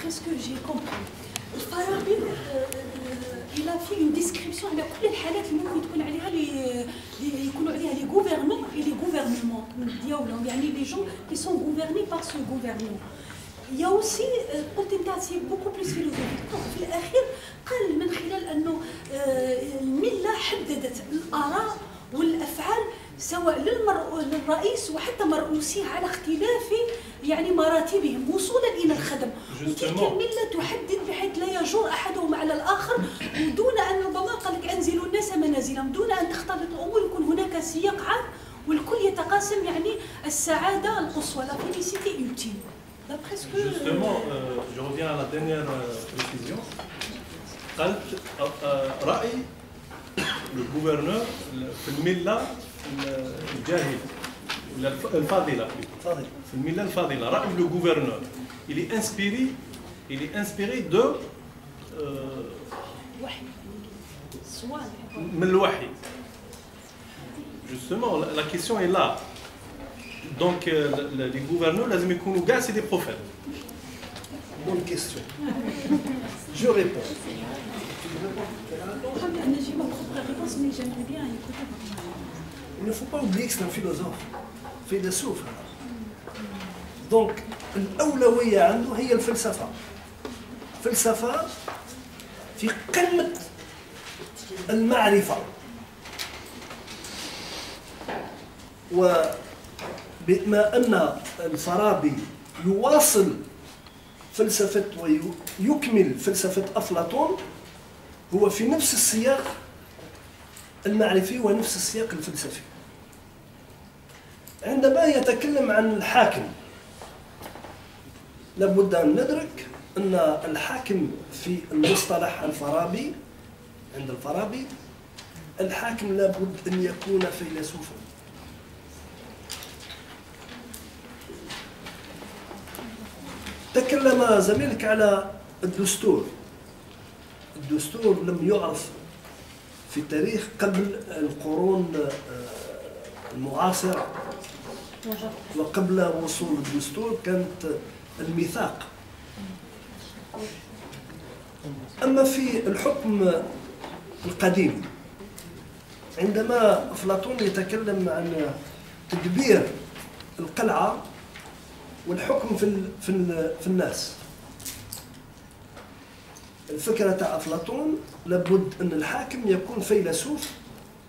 d'après ce que j'ai compris, الفارابي il a fait une description على كل الحالات اللي ممكن تكون عليها اللي يكونوا عليها les gouvernants et les gouvernements ديالهم يعني les gens qui sont gouvernés par ce gouvernement. Il y a aussi قلت انت سي beaucoup plus philosophique. في الاخير قال من خلال انه المله حددت الاراء والافعال سواء للرئيس وحتى مرؤوسيه على اختلاف يعني مراتبهم وصولا الى الخدم، وتلك المله تحدد بحيث لا يجور احدهم على الاخر ودون ان ربما قال لك انزلوا الناس منازلهم دون ان تختلط الامور، يكون هناك سياق عام والكل يتقاسم يعني السعاده القصوى لا فيليسيتي ultime. D'après ce que justement je reviens à la dernière précision. قالت رأي le gouverneur في الملة الجاهل الفاضلة في الملة الفاضلة رأي le gouverneur il est inspiré de من الوحي. Justement la question est là. Donc les gouverneurs لازم يكونوا كاع c'est des prophètes. Bonne question. Je réponds. Il ne faut pas oublier que c'est un philosophe. Donc, الأولوية عنده هي الفلسفة. الفلسفة في قمة المعرفة. وبما أن الفارابي يواصل فلسفة ويكمل فلسفة أفلاطون هو في نفس السياق المعرفي ونفس السياق الفلسفي. عندما يتكلم عن الحاكم لابد أن ندرك أن الحاكم في المصطلح الفارابي عند الفارابي الحاكم لابد أن يكون فيلسوفا. تكلم زميلك على الدستور. الدستور لم يعرف في التاريخ قبل القرون المعاصرة وقبل وصول الدستور كانت الميثاق. أما في الحكم القديم عندما أفلاطون يتكلم عن تدبير القلعة والحكم في الناس، الفكرة تاع أفلاطون لابد أن الحاكم يكون فيلسوف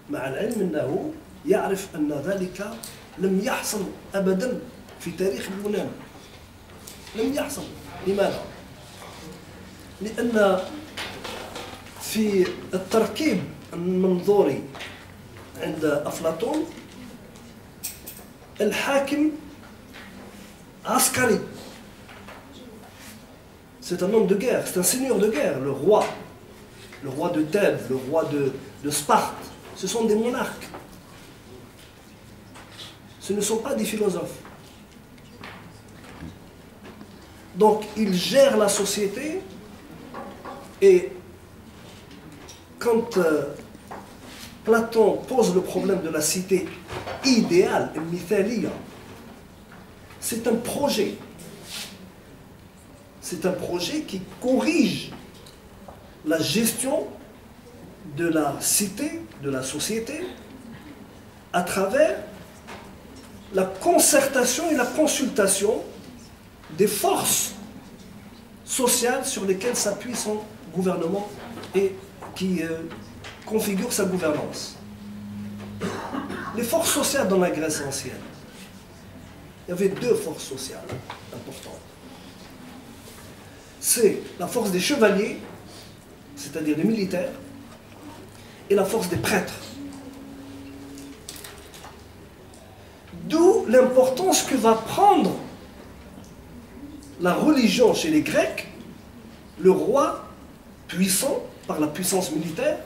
مع العلم أنه يعرف أن ذلك لم يحصل أبدا في تاريخ اليونان. لم يحصل. لماذا؟ لأن في التركيب المنظوري عند أفلاطون الحاكم عسكري. C'est un homme de guerre, c'est un seigneur de guerre, le roi de Thèbes, le roi de Sparte. Ce sont des monarques. Ce ne sont pas des philosophes. Donc, ils gèrent la société et quand Platon pose le problème de la cité idéale, Mythalia, c'est un projet. C'est un projet qui corrige la gestion de la cité, de la société, à travers la concertation et la consultation des forces sociales sur lesquelles s'appuie son gouvernement et qui configure sa gouvernance. Les forces sociales dans la Grèce ancienne, il y avait deux forces sociales importantes. C'est la force des chevaliers, c'est-à-dire des militaires, et la force des prêtres. D'où l'importance que va prendre la religion chez les Grecs. Le roi puissant, par la puissance militaire,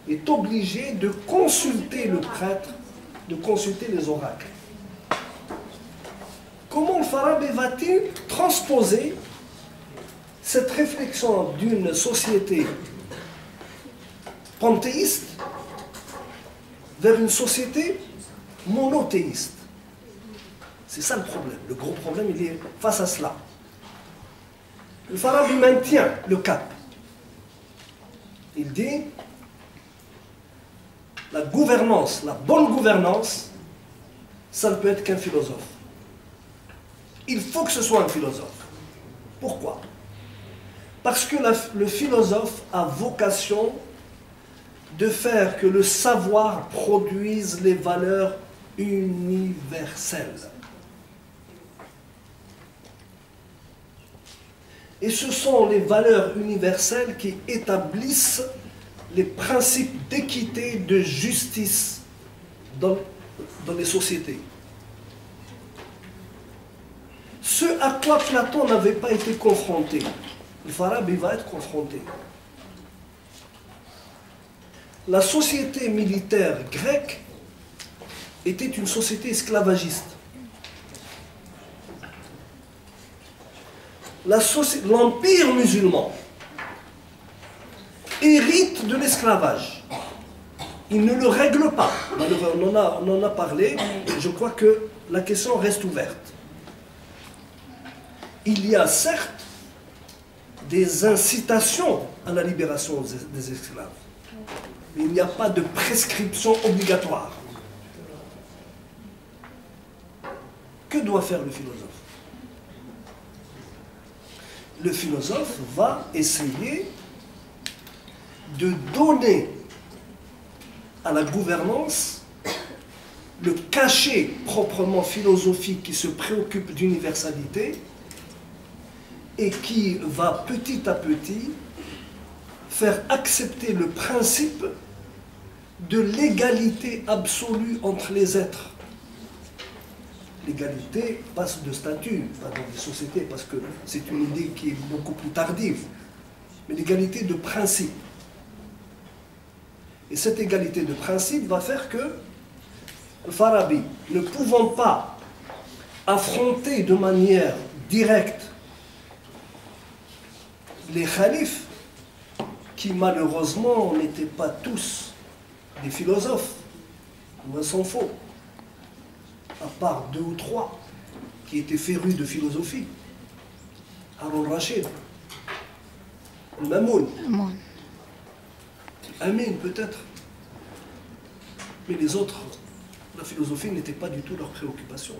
est obligé de consulter le prêtre, de consulter les oracles. Comment le Farabi va-t-il transposer cette réflexion d'une société panthéiste vers une société monothéiste? C'est ça le problème. Le gros problème, il est face à cela. Le Farabi maintient le cap. Il dit la gouvernance, la bonne gouvernance, ça ne peut être qu'un philosophe. Il faut que ce soit un philosophe. Pourquoi? Parce que le philosophe a vocation de faire que le savoir produise les valeurs universelles. Et ce sont les valeurs universelles qui établissent les principes d'équité, de justice dans les sociétés. Ce à quoi Platon n'avait pas été confronté, le Farabi va être confronté. La société militaire grecque était une société esclavagiste. L'empire musulman hérite de l'esclavage. Il ne le règle pas. Malheureusement, on en a parlé. Je crois que la question reste ouverte. Il y a certes des incitations à la libération des esclaves. Mais il n'y a pas de prescription obligatoire. Que doit faire le philosophe? Le philosophe va essayer de donner à la gouvernance le cachet proprement philosophique qui se préoccupe d'universalité et qui va petit à petit faire accepter le principe de l'égalité absolue entre les êtres. L'égalité passe de statut dans les sociétés parce que c'est une idée qui est beaucoup plus tardive, mais l'égalité de principe. Et cette égalité de principe va faire que le Farabi, ne pouvant pas affronter de manière directe les khalifes, qui malheureusement n'étaient pas tous des philosophes, loin s'en faut, à part 2 ou 3 qui étaient férus de philosophie. Harun Rashid, Mamoun, Amin peut-être, mais les autres, la philosophie n'était pas du tout leur préoccupation.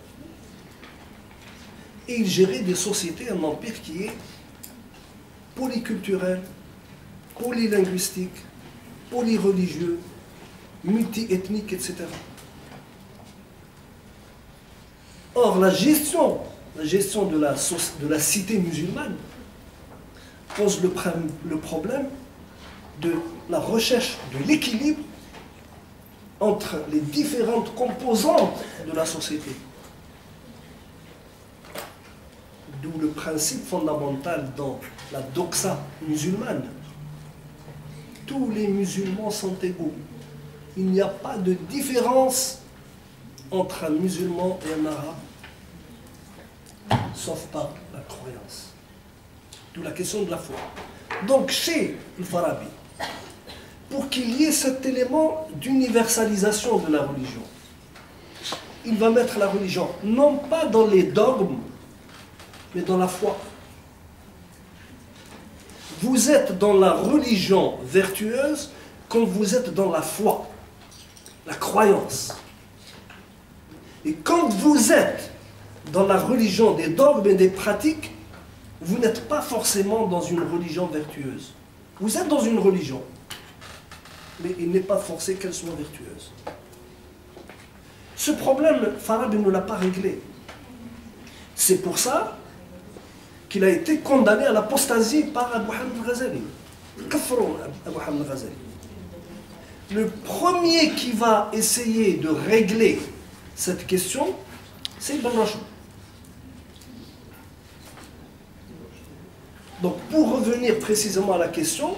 Et ils géraient des sociétés, un empire qui est polyculturel, polylinguistique, polyreligieux, multiethnique, etc. Or, la gestion de la cité musulmane pose le problème de la recherche de l'équilibre entre les différentes composantes de la société. D'où le principe fondamental dans la doxa musulmane. Tous les musulmans sont égaux. Il n'y a pas de différence entre un musulman et un arabe, sauf par la croyance. D'où la question de la foi. Donc chez le Farabi, pour qu'il y ait cet élément d'universalisation de la religion, il va mettre la religion non pas dans les dogmes, mais dans la foi. Vous êtes dans la religion vertueuse quand vous êtes dans la foi, la croyance. Et quand vous êtes dans la religion des dogmes et des pratiques, vous n'êtes pas forcément dans une religion vertueuse. Vous êtes dans une religion, mais il n'est pas forcé qu'elle soit vertueuse. Ce problème, Farabi ne l'a pas réglé. C'est pour ça qu'il a été condamné à l'apostasie par Abu Hamid al-Ghazali. Abu Hamid al-Ghazali. Le premier qui va essayer de régler cette question, c'est Ibn Rushd. Donc, pour revenir précisément à la question,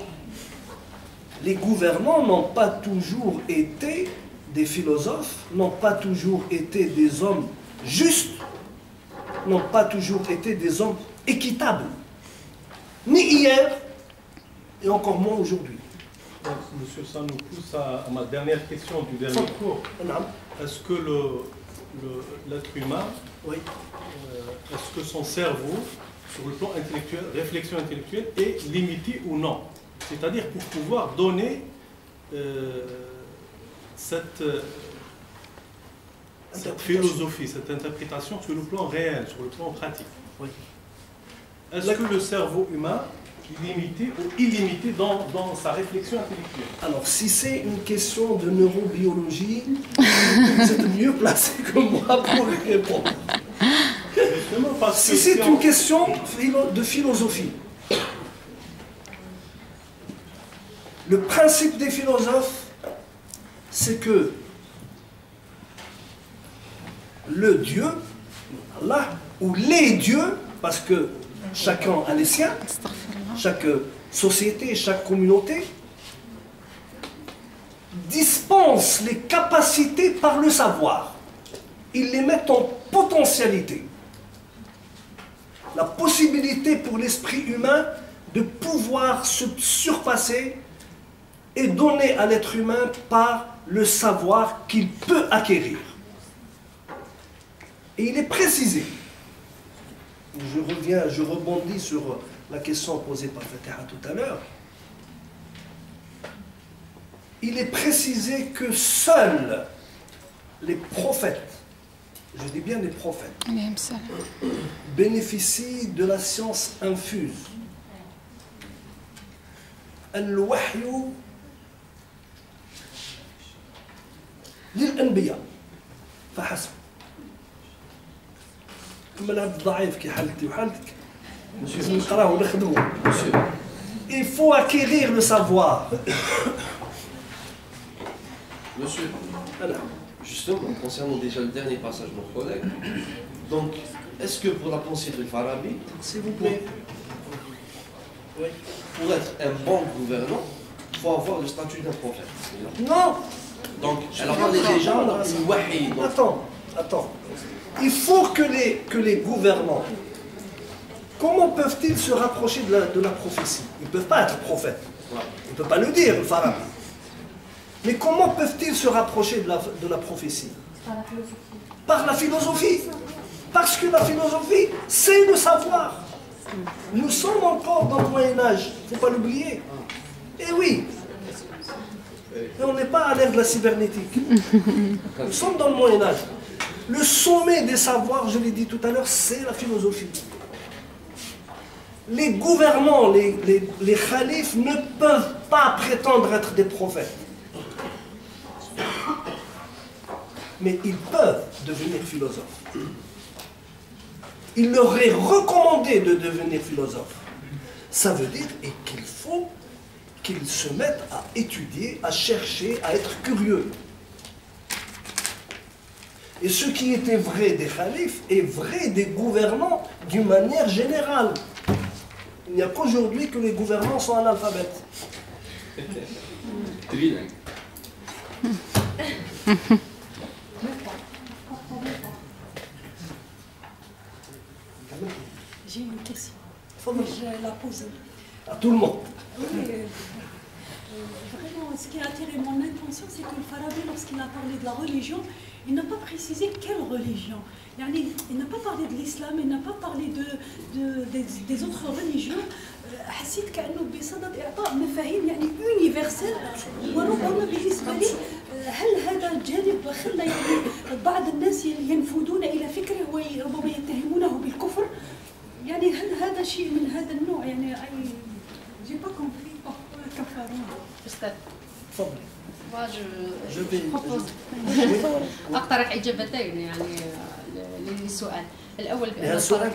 les gouvernants n'ont pas toujours été des philosophes, n'ont pas toujours été des hommes justes, n'ont pas toujours été des hommes équitables. Ni hier, et encore moins aujourd'hui. Monsieur, ça nous pousse à ma dernière question du dernier cours. Est-ce que l'être humain, oui. Est-ce que son cerveau sur le plan intellectuel, réflexion intellectuelle, est limitée ou non. C'est-à-dire pour pouvoir donner cette philosophie, cette interprétation sur le plan réel, sur le plan pratique. Oui. Est-ce que le cerveau humain est limité ou illimité dans sa réflexion intellectuelle? Alors, si c'est une question de neurobiologie, vous êtes mieux placé que moi pour y répondre. Justement parce Si que c'est une question de philosophie, le principe des philosophes, c'est que le Dieu, Allah, ou les dieux, parce que chacun a les siens, chaque société, chaque communauté, dispense les capacités par le savoir. Ils les mettent en potentialité. La possibilité pour l'esprit humain de pouvoir se surpasser est donnée à l'être humain par le savoir qu'il peut acquérir. Et il est précisé. Je rebondis sur la question posée par Fatiha tout à l'heure. Il est précisé que seuls les prophètes, je dis bien les prophètes, bénéficient de la science infuse. Al-wahyu lil-anbiya فحسب. أما العبد الضعيف كي حالتي وحالتك نقراه ونخدمه. Il faut acquérir le savoir. Monsieur, alors, justement, concernant déjà le dernier passage de notre collègue, donc, est-ce que pour la pensée de Farabi, s'il vous plaît, oui, pour être un bon gouvernant, il faut avoir le statut d'un prophète? Non. Donc, alors on est déjà dans une wahi. Attends. Il faut que les gouvernants, comment peuvent-ils se rapprocher de la prophétie? Ils ne peuvent pas être prophètes. Ils ne peuvent pas le dire, le pharaon. Mais comment peuvent-ils se rapprocher de la prophétie? Par la philosophie. Parce que la philosophie, c'est le savoir. Nous sommes encore dans le Moyen-Âge, il ne faut pas l'oublier. Et oui, et on n'est pas à l'ère de la cybernétique. Nous sommes dans le Moyen-Âge. Le sommet des savoirs, je l'ai dit tout à l'heure, c'est la philosophie. Les gouvernants, les khalifes ne peuvent pas prétendre être des prophètes. Mais ils peuvent devenir philosophes. Il leur est recommandé de devenir philosophes. Ça veut dire qu'il faut qu'ils se mettent à étudier, à chercher, à être curieux. Et ce qui était vrai des khalifes est vrai des gouvernants d'une manière générale. Il n'y a qu'aujourd'hui que les gouvernants sont analphabètes. J'ai une question. Je la poser. À tout le monde. Oui, vraiment, ce qui a attiré mon attention, c'est que le Farabi, lorsqu'il a parlé de la religion, il n'a pas précisé quelle religion. Il n'a pas parlé de l'islam, il n'a pas parlé des autres religions. حسيت كأنه بصدد إعطاء مفاهيم يعني يونيفرسال وربما بالنسبة لي هل هذا الجانب خلى يعني بعض الناس ينفذون إلى فكره وربما يتهمونه بالكفر؟ يعني هل هذا شيء من هذا النوع؟ يعني j'ai pas compris pourquoi كفروا. أستاذ تفضلي. أقترح إجابتين يعني للسؤال الأول. السؤال